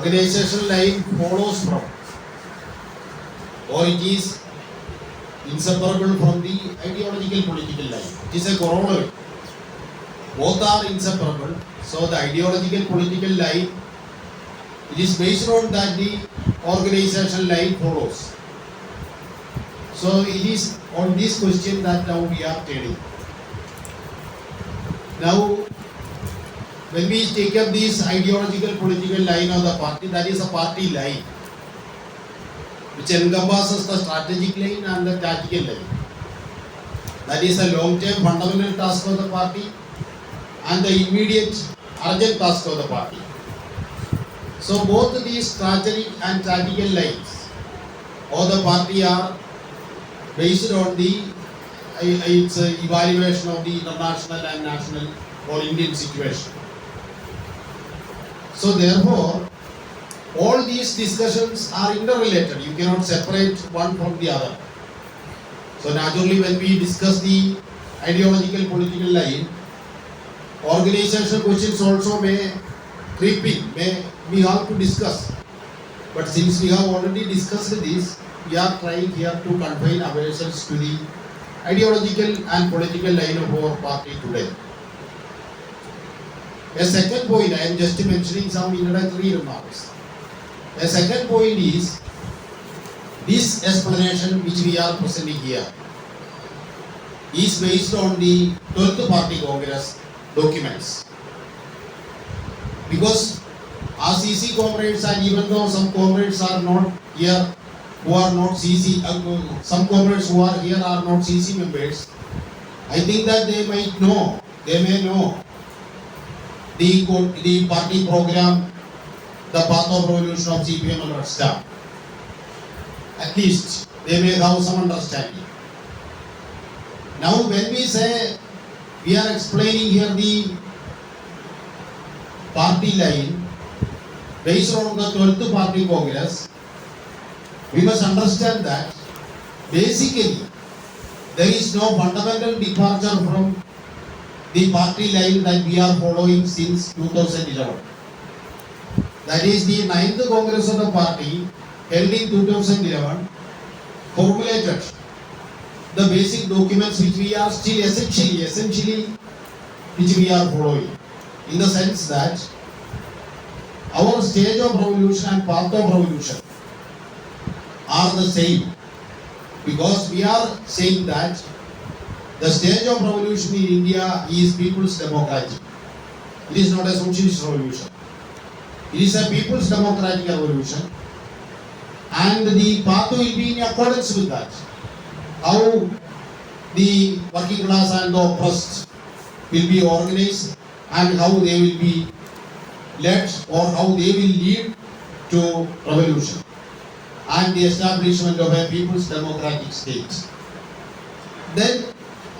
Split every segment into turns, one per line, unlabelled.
organizational line follows from, or it is inseparable from the ideological political line. It is a corollary. Both are inseparable. So the ideological political line, it is based on that the organizational line follows. So it is on this question that now we are turning. Now, when we take up this ideological political line of the party, that is a party line, which encompasses the strategic line and the tactical line. That is a long-term fundamental task of the party and the immediate urgent task of the party. So both these strategic and tactical lines of the party are based on the its evaluation of the international and national or Indian situation. So therefore, all these discussions are interrelated. You cannot separate one from the other. So naturally, when we discuss the ideological political line, organizational questions also may creep in, we have to discuss. But since we have already discussed this, we are trying here to confine ourselves to the ideological and political line of our party today. A second point, I am just mentioning some introductory remarks. A second point is this explanation which we are presenting here is based on the 12th Party Congress documents. Because RCC comrades, and even though some comrades are not here who are not CC, some comrades who are here are not CC members, I think that they may know the party program, the path of revolution of CPI ML REDSTAR. At least they may have some understanding. Now when we say we are explaining here the party line based on the 12th Party Congress, we must understand that basically there is no fundamental departure from the party line that we are following since 2011. That is, the 9th Congress of the party held in 2011 formulated the basic documents which we are still essentially which we are following, in the sense that our stage of revolution and path of revolution are the same, because we are saying that the stage of revolution in India is people's democratic. It is not a socialist revolution. It is a people's democratic revolution, and the path will be in accordance with that. How the working class and the oppressed will be organized, and how they will be led, or how they will lead to revolution and the establishment of a people's democratic state. Then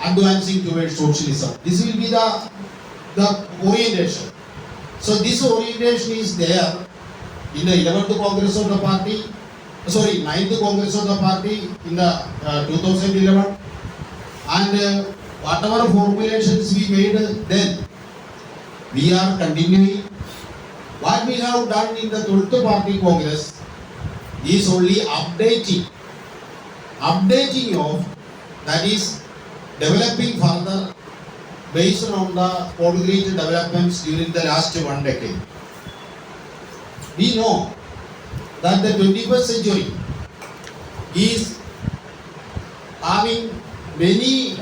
advancing towards socialism. This will be the orientation. So this orientation is there in the 11th Congress of the party, 9th Congress of the party in the 2011, and whatever formulations we made then, we are continuing. What we have done in the 12th Party Congress is only updating of, that is, developing further based on the concrete developments during the last 1 decade. We know that the 21st century is having many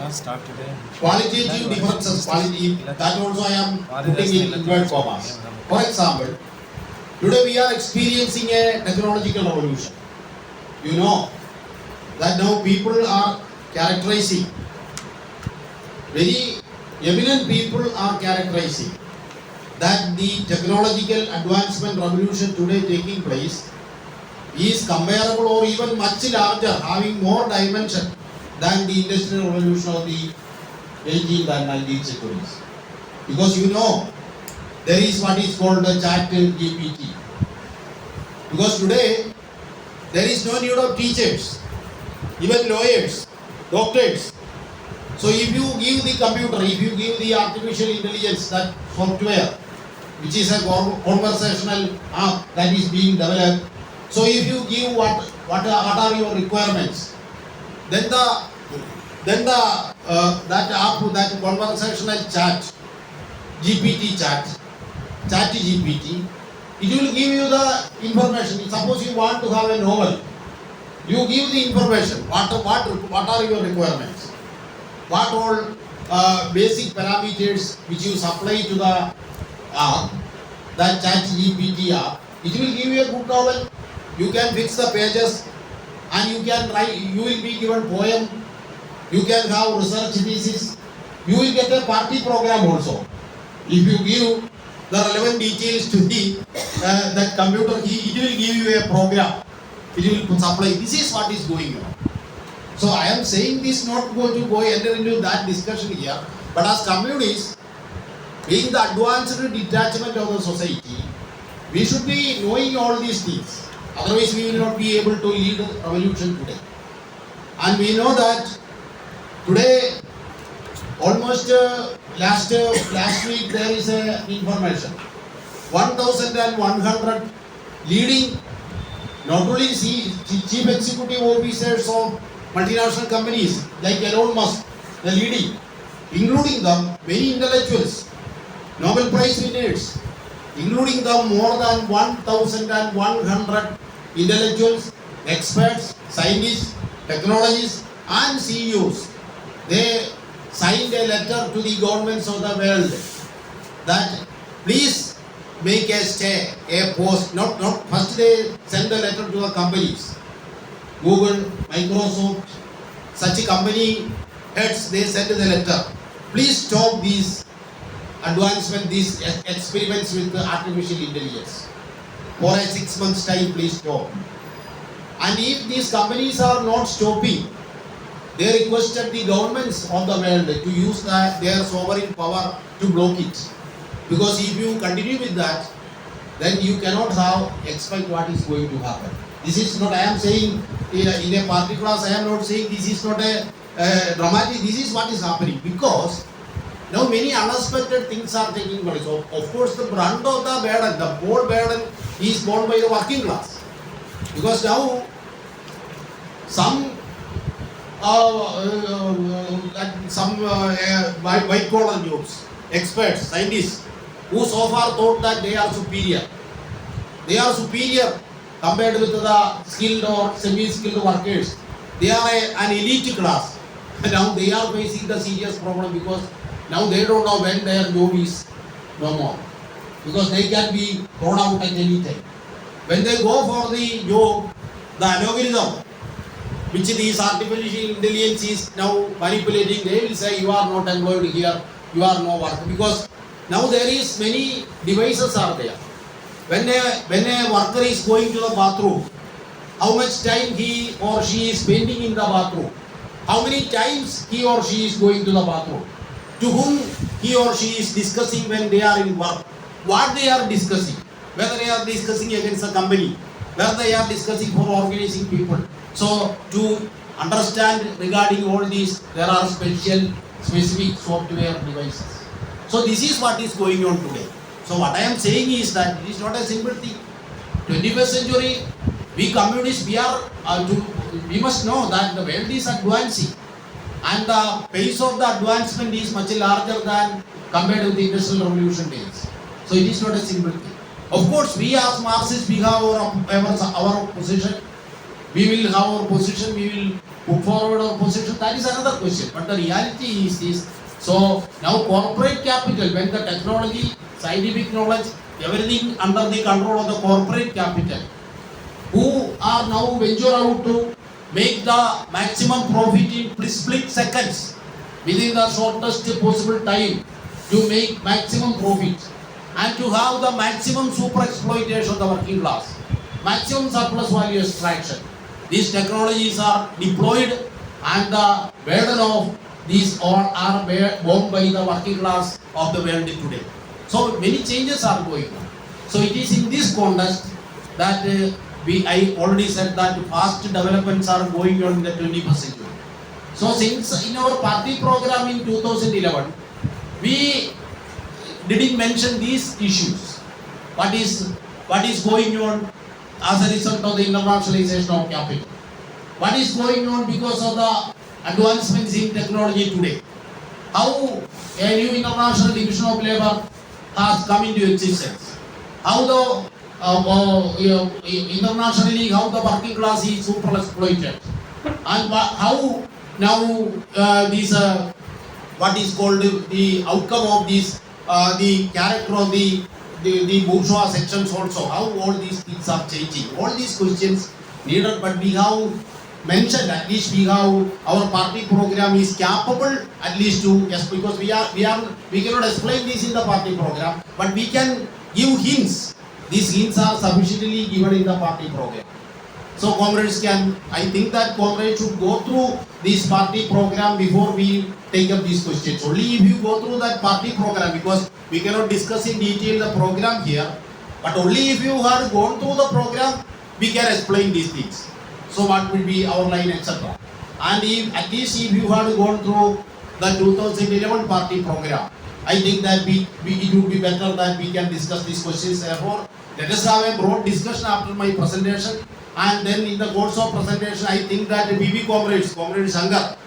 qualitative differences. That also I am putting in inverted commas. For example, today we are experiencing a technological revolution. You know that now people are characterizing, very eminent people are characterizing that the technological advancement revolution today taking place is comparable or even much larger, having more dimension than the industrial revolution of the 18th and 19th centuries. Because you know, there is what is called the chat GPT. Because today, there is no need of teachers, even lawyers, doctors. So if you give the computer, if you give the artificial intelligence, that software, which is a conversational app that is being developed. So if you give what are your requirements, then that app, that conversational chat GPT, it will give you the information. Suppose you want to have a novel, you give the information. What are your requirements? What all basic parameters which you supply to the app, that chat GPT app, it will give you a good novel. You can fix the pages and you can write, you will be given poem, you can have research thesis, you will get a party program also. If you give the relevant details to that computer, it will give you a program, it will supply. This is what is going on. So I am saying this not going to go enter into that discussion here, but as communists, being the advanced detachment of the society, we should be knowing all these things. Otherwise, we will not be able to lead a revolution today. And we know that today, almost last week, there is a information. 1,100 leading, not only chief executive officers of multinational companies like Elon Musk, the leading, including them many intellectuals, Nobel Prize winners, including them more than 1,100 intellectuals, experts, scientists, technologists, and CEOs. They signed a letter to the governments of the world that please make a stay, a post. Not first they send a letter to the companies. Google, Microsoft, such a company heads, they send the letter. Please stop these advancement, these experiments with the artificial intelligence. For a 6 months time, please stop. And if these companies are not stopping, they requested the governments of the world to use their sovereign power to block it. Because if you continue with that, then you cannot expect what is going to happen. This is not, I am saying in a party class, I am not saying this is not a dramatic, this is what is happening. Because now many unexpected things are taking place. So of course the brunt of the burden, the whole burden is borne by the working class. Because now some white collar jobs, experts, scientists, who so far thought that they are superior. They are superior compared with the skilled or semi-skilled workers. They are an elite class. And now they are facing the serious problem because now they don't know when their job is no more. Because they can be thrown out at any time. When they go for the job, the algorithm, which these artificial intelligence is now manipulating, they will say you are not employed here, you are no work. Because now there is many devices are there. When a worker is going to the bathroom, how much time he or she is spending in the bathroom, how many times he or she is going to the bathroom, to whom he or she is discussing when they are in work, what they are discussing, whether they are discussing against a company, whether they are discussing for organizing people. So to understand regarding all these, there are specific software devices. So this is what is going on today. So what I am saying is that it is not a simple thing. 21st century, we communists, we must know that the world is advancing. And the pace of the advancement is much larger than compared with the Industrial Revolution days. So it is not a simple thing. Of course, we as Marxists, we have our position. We will have our position, we will put forward our position. That is another question. But the reality is this. So now corporate capital, when the technology, scientific knowledge, everything under the control of the corporate capital, who are now venture out to make the maximum profit in split seconds within the shortest possible time to make maximum profit and to have the maximum super exploitation of the working class, maximum surplus value extraction. These technologies are deployed and the burden of these all are borne by the working class of the world today. So many changes are going on. So it is in this context that I already said that fast developments are going on in the 21st century. So since in our party program in 2011, we didn't mention these issues. what is going on as a result of the internationalization of capital? What is going on because of the advancements in technology today? How a new international division of labor has come into existence? How the internationally how the working class is super exploited, and how now these what is called the outcome of this the character of the bourgeois sections also, how all these things are changing. All these questions needed, but we have mentioned, at least we have our party program is capable at least to, yes, because we cannot explain this in the party program, but we can give hints. These hints are sufficiently given in the party program. So comrades can, I think that comrades should go through this party program before we take up these questions. Only if you go through that party program, because we cannot discuss in detail the program here, but only if you have gone through the program, we can explain these things. So what will be our line, etc. And if, at least if you have gone through the 2011 party program, I think that it would be better that we can discuss these questions. Therefore, let us have a broad discussion after my presentation, and then in the course of presentation, I think that BB comrades Shankar,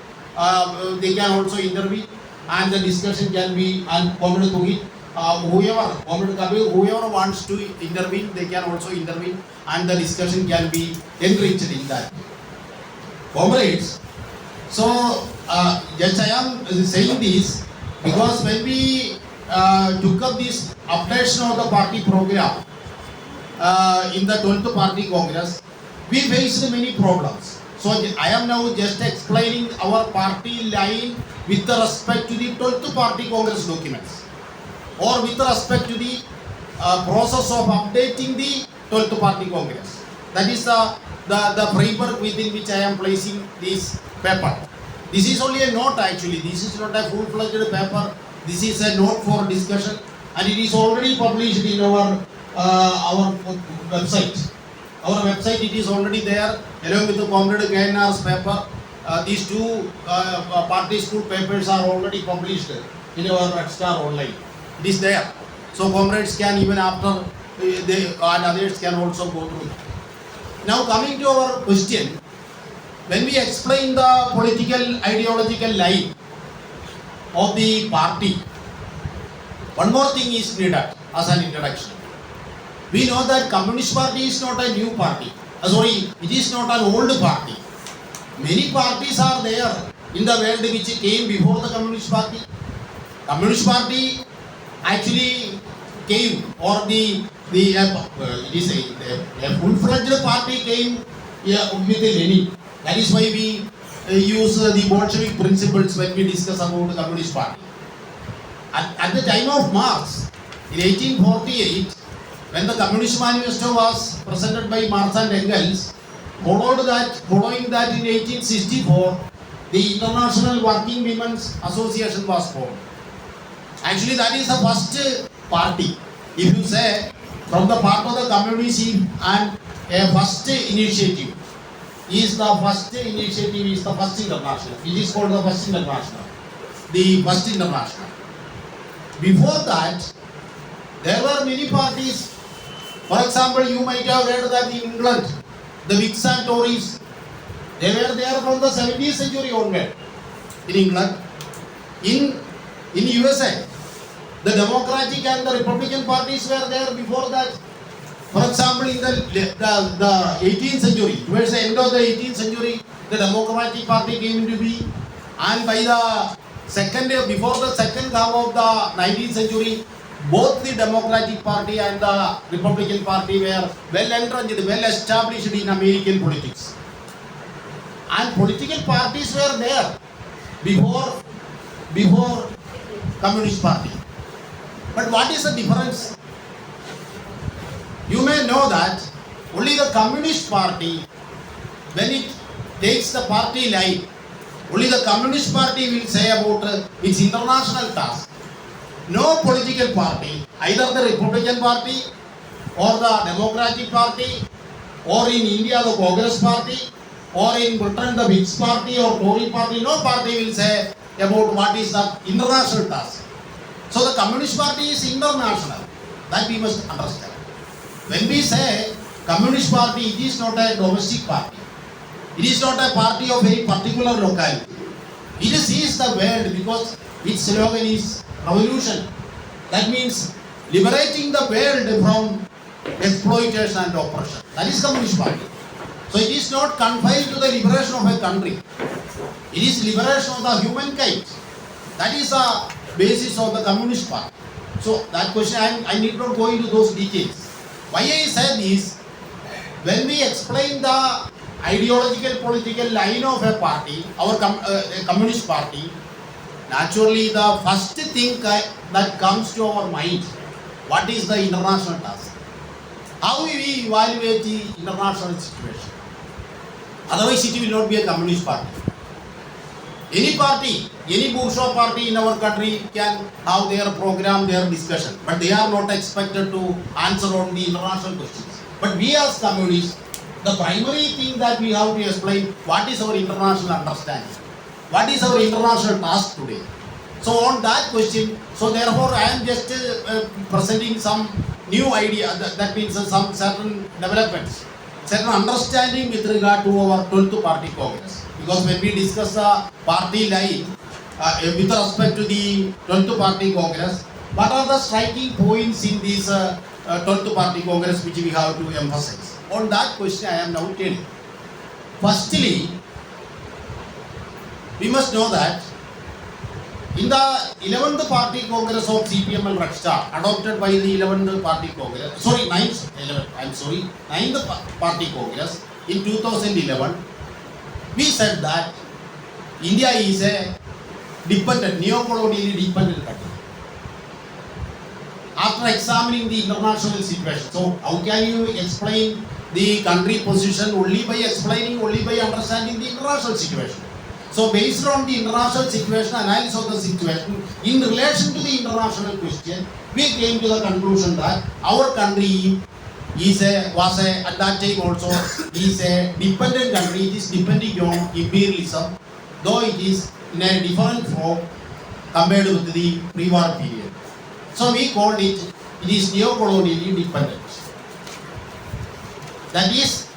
they can also intervene, and the discussion can be, and Comrade Tuhit, whoever, Comrade Kabir, whoever wants to intervene, they can also intervene, and the discussion can be enriched in that. Comrades, so just I am saying this because when we took up this updation of the party program in the 12th Party Congress, we faced many problems. So I am now just explaining our party line with respect to the 12th Party Congress documents, or with respect to the process of updating the 12th Party Congress. That is the framework within which I am placing this paper. This is only a note actually. This is not a full-fledged paper. This is a note for discussion, and it is already published in our website. Our website, it is already there along with the Comrade KNR's paper. These two party school papers are already published in our REDSTAR online. It is there. So comrades can, even after they and others can also go through it. Now coming to our question, when we explain the political ideological line of the party, one more thing is needed as an introduction. We know that Communist Party is not a new party. It is not an old party. Many parties are there in the world which came before the Communist Party. Communist Party actually came, or it is a full-fledged party came with Lenin. That is why we use the Bolshevik principles when we discuss about the Communist Party. At the time of Marx, in 1848, when the Communist Manifesto was presented by Marx and Engels, following that in 1864, the International Working Women's Association was formed. Actually, that is the first party. If you say from the part of the communism, and a first initiative is the first international. It is called the first international. The first international. Before that, there were many parties. For example, you might have read that in England, the Whigs and Tories, they were there from the 17th century onward. In England, in USA, the Democratic and the Republican parties were there before that. For example, in the 18th century, towards the end of the 18th century, the Democratic Party came into being, and by the before the second half of the 19th century, both the Democratic Party and the Republican Party were well entrenched, well established in American politics. And political parties were there before Communist Party. But what is the difference? You may know that only the Communist Party, when it takes the party line, only the Communist Party will say about its international task. No political party, either the Republican Party or the Democratic Party, or in India the Congress Party, or in Britain the Whigs Party or Tory Party, no party will say about what is the international task. So the Communist Party is international. That we must understand. when we say Communist Party, it is not a domestic party. It is not a party of a particular locality. It sees the world because its slogan is revolution. That means liberating the world from exploitation and oppression. That is Communist Party. So it is not confined to the liberation of a country. It is liberation of the humankind. That is the basis of the Communist Party. So that question, I need not go into those details. Why I said is, when we explain the ideological political line of a party, our Communist Party, naturally the first thing that comes to our mind, what is the international task? How we evaluate the international situation? Otherwise it will not be a Communist Party. Any party, any bourgeois party in our country can have their program, their discussion, but they are not expected to answer on the international questions. But we as communists, the primary thing that we have to explain, what is our international understanding? What is our international task today? So on that question, so therefore I am just presenting some new idea, that means some certain developments, certain understanding with regard to our 12th Party Congress. Because when we discuss the party line with respect to the 12th Party Congress, what are the striking points in this 12th Party Congress which we have to emphasize? On that question I am now telling. Firstly, we must know that in the 11th Party Congress of CPI ML REDSTAR, adopted by the 11th Party Congress, 9th Party Congress in 2011, we said that India is a dependent, neo-colonially dependent country. After examining the international situation, so how can you explain the country position only by understanding the international situation? So based on the international situation, analysis of the situation, in relation to the international question, we came to the conclusion that our country at that time also is a dependent country. It is depending on imperialism, though it is in a different form compared with the pre-war period. So we called it is neo-colonially dependent. That is,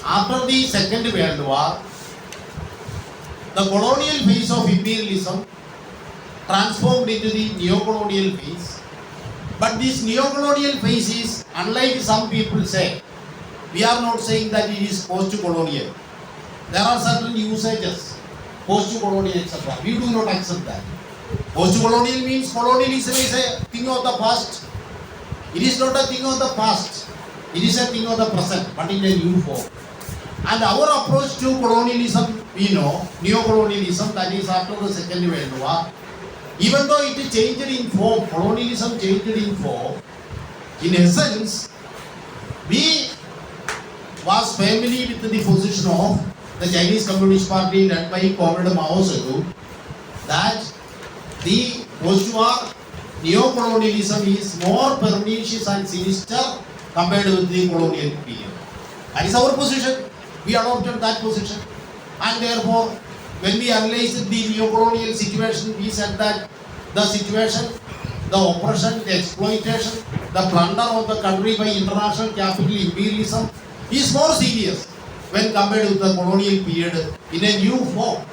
after the Second World War, the colonial phase of imperialism transformed into the neo-colonial phase. But this neo-colonial phase is, unlike some people say, we are not saying that it is post-colonial. There are certain usages, post-colonial, etc. We do not accept that. Post-colonial means colonialism is a thing of the past. It is not a thing of the past. It is a thing of the present, but in a new form. And our approach to colonialism, we know, neo-colonialism, that is after the Second World War, even though it changed in form, colonialism changed in form, in essence, we was familiar with the position of the Chinese Communist Party led by Comrade Mao Zedong, that the post-war neo-colonialism is more pernicious and sinister compared with the colonial period. That is our position. We adopted that position. And therefore, when we analyzed the neo-colonial situation, we said that the situation, the oppression, the exploitation, the plunder of the country by international capital imperialism is more serious when compared with the colonial period in a new form.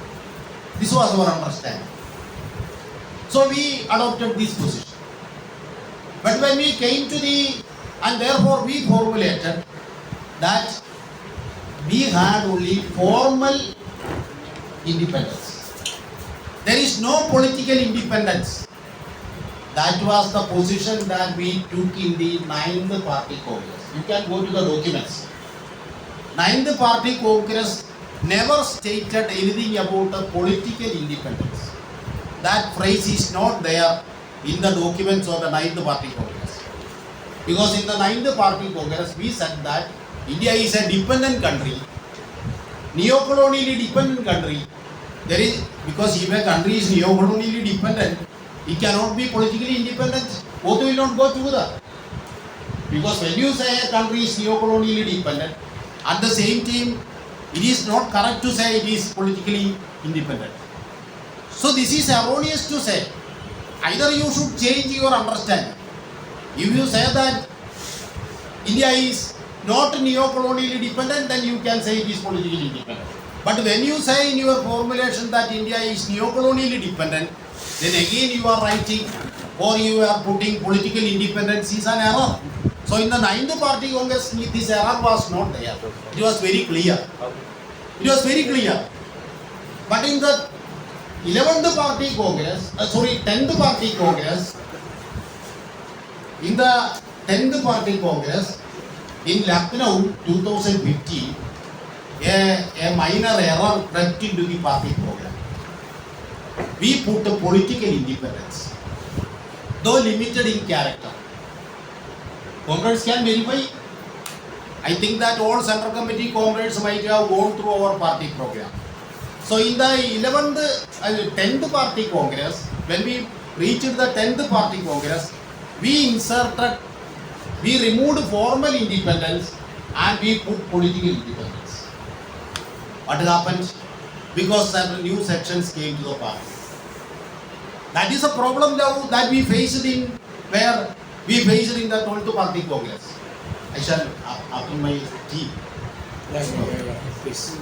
This was our understanding. So we adopted this position. But when we came to and therefore we formulated that we had only formal independence. There is no political independence. That was the position that we took in the 9th Party Congress. You can go to the documents. 9th Party Congress never stated anything about a political independence. That phrase is not there in the documents of the 9th Party Congress. Because in the 9th Party Congress, we said that India is a dependent country, neo-colonially dependent country. Because if a country is neo-colonially dependent, it cannot be politically independent. Both will not go together. Because when you say a country is neo-colonially dependent, at the same time, it is not correct to say it is politically independent. So this is erroneous to say. Either you should change your understanding. If you say that India is not neo-colonially dependent, then you can say it is politically independent. But when you say in your formulation that India is neo-colonially dependent, then again you are writing or you are putting political independence is an error. So in the 9th Party Congress, this error was not there. It was very clear. It was very clear. But in the 11th Party Congress, 10th Party Congress, in the 10th Party Congress, in Lucknow 2015, a minor error crept into the party program. We put a political independence, though limited in character. Comrades can verify. I think that all Central Committee comrades might have gone through our party program. So in the 10th Party Congress, when we reached the 10th Party Congress, we removed formal independence and we put political independence. What happened? Because certain new sections came to the party. That is a problem now that we faced in the 12th Party Congress. I shall open my tea.
Please.